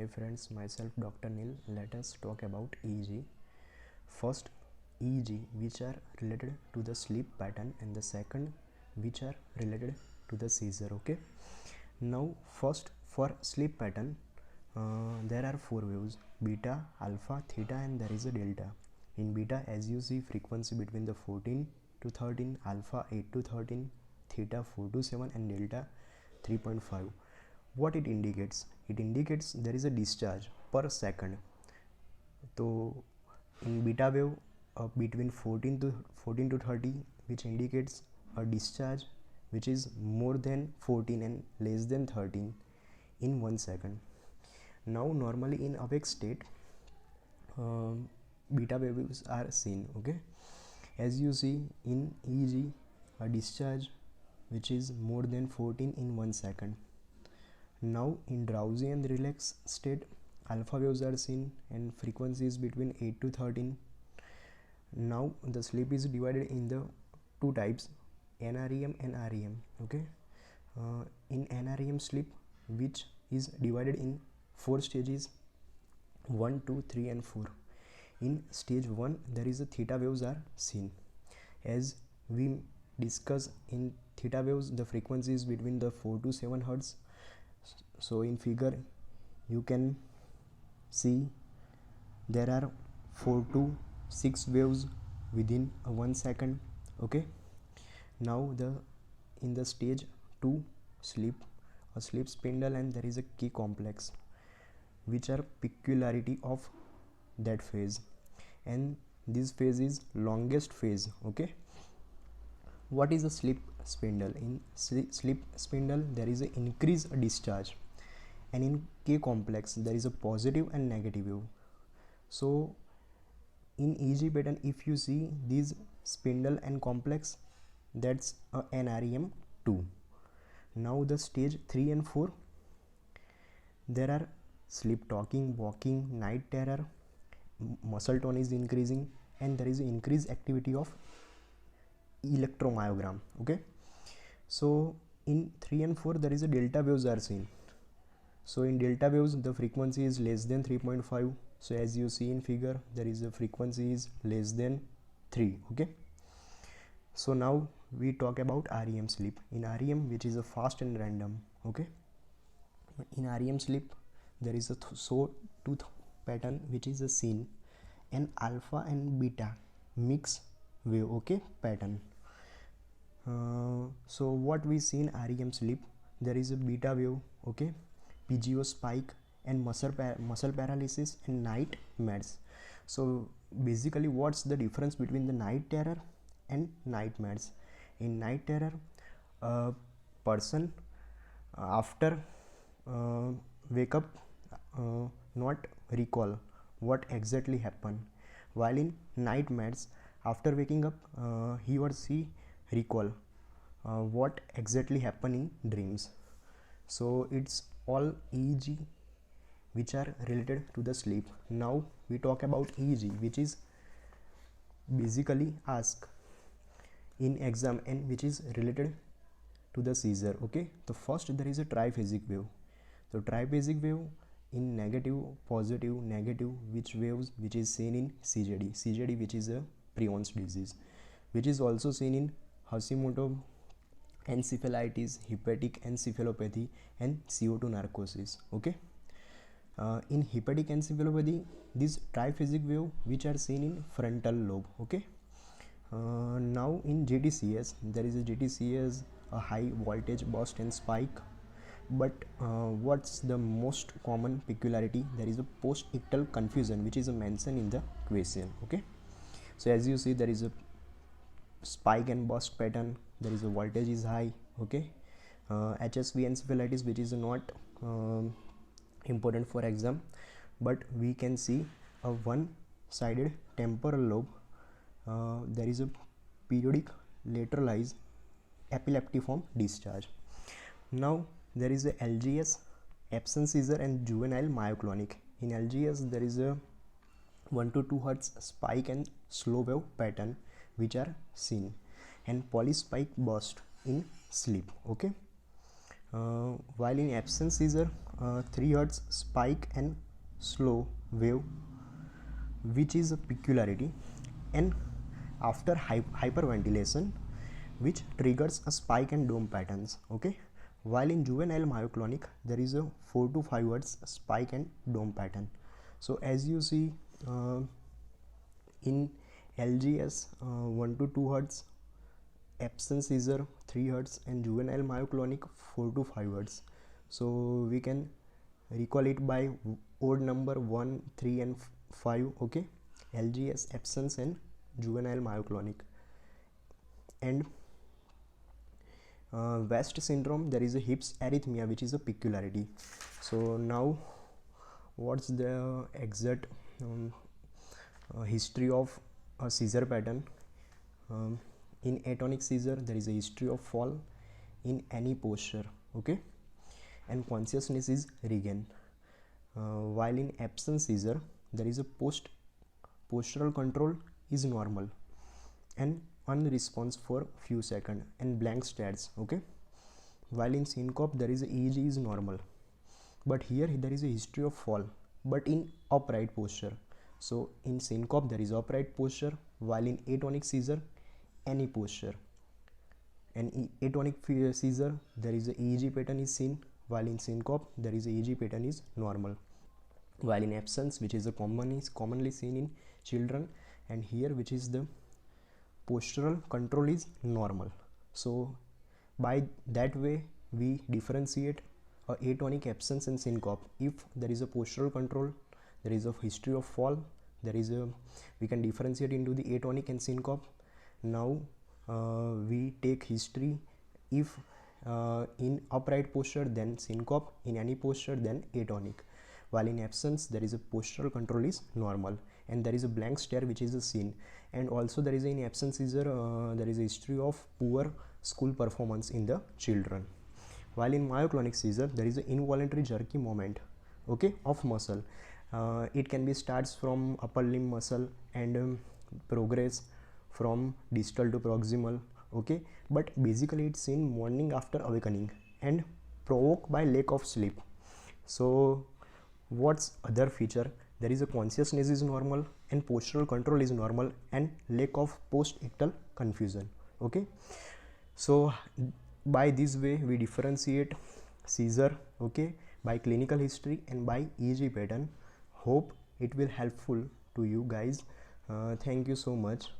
Hey friends, myself Dr. Neil. Let us talk about EEG. First, EEG, which are related to the sleep pattern, and the second, which are related to the seizure. Okay. Now, first for sleep pattern, there are four waves: beta, alpha, theta, and there is a delta. In beta, as you see, frequency between the 14 to 13, alpha 8 to 13, theta 4 to 7, and delta 3.5. What it indicates? It indicates there is a discharge per second. So in beta wave, between 14 to 30, which indicates a discharge which is more than 14 and less than 13 in 1 second. Now normally in awake state, beta waves are seen. Okay, as you see in EEG, a discharge which is more than 14 in 1 second. Now in drowsy and relaxed state, alpha waves are seen and frequency is between 8 to 13. Now the sleep is divided in the two types, NREM and REM. Okay, in NREM sleep, which is divided in 4 stages, 1, 2, 3 and 4. In stage 1, there is a theta waves are seen. As we discuss, in theta waves the frequency is between the 4 to 7 hertz. So in figure you can see there are 4 to 6 waves within 1 second. Okay, now in the stage 2 sleep, a sleep spindle and there is a key complex, which are peculiarity of that phase, and this phase is longest phase. Okay, what is a sleep spindle? In sleep spindle there is an increased discharge, and in K complex there is a positive and negative wave. So in EEG pattern, if you see these spindle and complex, that's a NREM2. Now the stage 3 and 4, there are sleep talking, walking, night terror, muscle tone is increasing, and there is increased activity of electromyogram. Okay, so in 3 and 4 there is a delta waves are seen. So in delta waves the frequency is less than 3.5. so as you see in figure, there is a frequency is less than 3. Okay, so now we talk about REM sleep. In REM, which is a fast and random. Okay, in REM sleep there is a sawtooth pattern which is a seen, and alpha and beta mix wave. Okay, pattern. So what we see in REM sleep, there is a beta wave. Okay, PGO spike and muscle paralysis and nightmares. So basically, what's the difference between the night terror and nightmares? In night terror, a person after wake up not recall what exactly happened, while in nightmares, after waking up he or she recall what exactly happened in dreams. So it's all EEG which are related to the sleep. Now we talk about EEG, which is basically asked in exam and which is related to the seizure. Okay, so first there is a triphasic wave. So triphasic wave in negative, positive, negative, which is seen in CJD, which is a prions disease, which is also seen in Hashimoto encephalitis, hepatic encephalopathy, and CO2 narcosis. Okay, in hepatic encephalopathy, this triphasic wave which are seen in frontal lobe. Okay, now in JTCS, there is a JTCS, a high voltage burst and spike. But what's the most common peculiarity? There is a post-ictal confusion, which is mentioned in the question. Okay, so as you see, there is a spike and burst pattern, there is a voltage is high. Okay, HSV encephalitis, which is not important for exam, but we can see a one-sided temporal lobe. There is a periodic lateralized epileptiform discharge. Now there is a LGS, absence seizure, and juvenile myoclonic. In LGS, there is a 1 to 2 hertz spike and slow wave pattern which are seen, and polyspike burst in sleep. Okay, while in absence seizure, 3 hertz spike and slow wave, which is a peculiarity, and after hyperventilation, which triggers a spike and dome patterns. Okay, while in juvenile myoclonic there is a 4 to 5 hertz spike and dome pattern. So as you see, in LGS, 1 to 2 hertz, absence seizure 3 hertz, and juvenile myoclonic 4 to 5 hertz. So we can recall it by odd number 1, 3 and 5. Okay, LGS, absence and juvenile myoclonic. And West syndrome, there is a hips arrhythmia, which is a peculiarity. So now what's the exact history of a seizure pattern? In atonic seizure there is a history of fall in any posture, okay, and consciousness is regained. While in absence seizure there is a postural control is normal and unresponse for few seconds and blank stares, okay. While in syncope there is a EEG is normal, but here there is a history of fall but in upright posture. So in syncope there is upright posture, while in atonic seizure any posture, and in atonic seizure there is a EEG pattern is seen, while in syncope there is a EEG pattern is normal. While in absence, which is commonly seen in children, and here which is the postural control is normal. So by that way we differentiate a atonic, absence and syncope. If there is a postural control, there is a history of fall, there is a, we can differentiate into the atonic and syncope. Now we take history. If in upright posture then syncope, in any posture then atonic, while in absence there is a postural control is normal and there is a blank stare which is a seen. And also there is in absence seizure there is a history of poor school performance in the children. While in myoclonic seizure there is an involuntary jerky movement, okay, of muscle. It can be starts from upper limb muscle and progress from distal to proximal, okay, but basically it's in morning after awakening and provoked by lack of sleep. So what's other feature? There is a consciousness is normal and postural control is normal and lack of post-ictal confusion, okay. So by this way we differentiate seizure, okay, by clinical history and by EEG pattern. Hope it will helpful to you guys. Thank you so much.